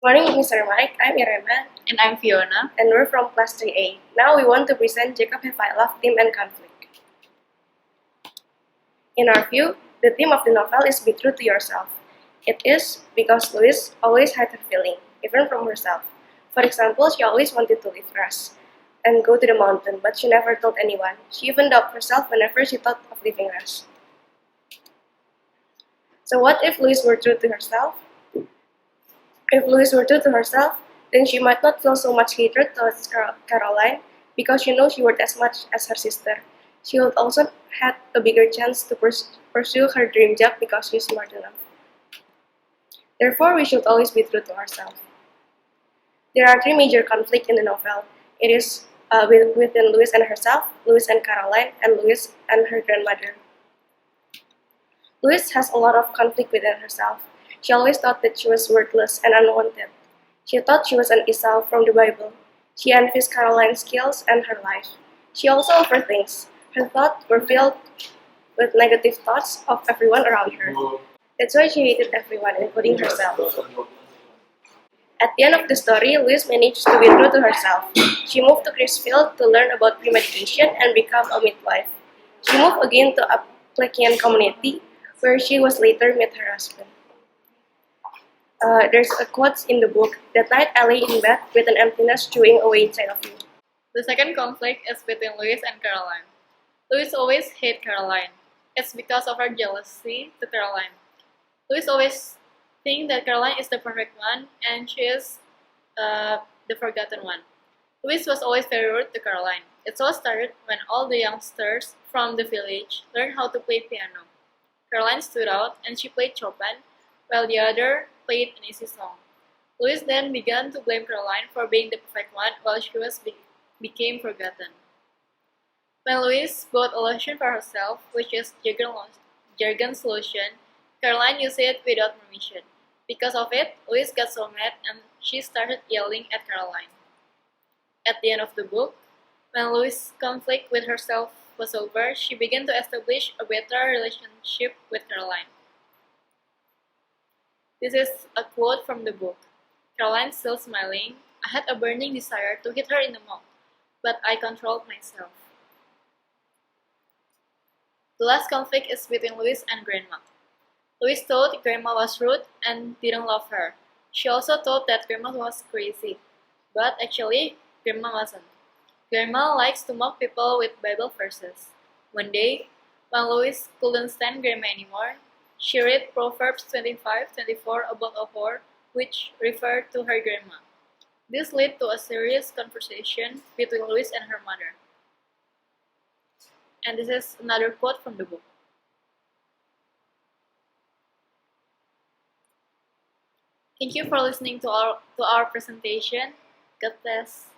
Morning, Mr. Mike. I'm Irenna. And I'm Fiona. And we're from Class 3A. Now we want to present JHIL Theme and Conflict. In our view, the theme of the novel is Be True to Yourself. It is because Louise always had her feeling, even from herself. For example, she always wanted to leave Russ and go to the mountain, but she never told anyone. She even doubted herself whenever she thought of leaving Russ. So what if Louise were true to herself? If Louise were true to herself, then she might not feel so much hatred towards Caroline because she knows she worth as much as her sister. She would also have a bigger chance to pursue her dream job because she's smart enough. Therefore, we should always be true to ourselves. There are three major conflicts in the novel. It is within Louise and herself, Louise and Caroline, and Louise and her grandmother. Louise has a lot of conflict within herself. She always thought that she was worthless and unwanted. She thought she was an Esau from the Bible. She envies Caroline's skills and her life. She also overthinks. Her thoughts were filled with negative thoughts of everyone around her. That's why she hated everyone, including herself. At the end of the story, Louise managed to be true to herself. She moved to Crisfield to learn about pre-medication and become a midwife. She moved again to a Plekian community, where she was later met her husband. There's a quote in the book, "That night I lay in bed with an emptiness chewing away inside of me." The second conflict is between Louise and Caroline. Louise always hated Caroline. It's because of her jealousy to Caroline. Louise always thinks that Caroline is the perfect one and she is the forgotten one. Louise was always very rude to Caroline. It all started when all the youngsters from the village learned how to play piano. Caroline stood out and she played Chopin, while the other played an easy song. Louise then began to blame Caroline for being the perfect one while she became forgotten. When Louise bought a lotion for herself, which is jargon solution, Caroline used it without permission. Because of it, Louise got so mad and she started yelling at Caroline. At the end of the book, when Louise's conflict with herself was over, she began to establish a better relationship with Caroline. This is a quote from the book. Caroline still smiling. I had a burning desire to hit her in the mouth, but I controlled myself. The last conflict is between Louise and Grandma. Louise thought Grandma was rude and didn't love her. She also thought that Grandma was crazy, but actually, Grandma wasn't. Grandma likes to mock people with Bible verses. One day, when Louise couldn't stand Grandma anymore, she read Proverbs 25:24 about a whore, which referred to her grandma. This led to a serious conversation between Louise and her mother. And this is another quote from the book. Thank you for listening to our presentation. God bless.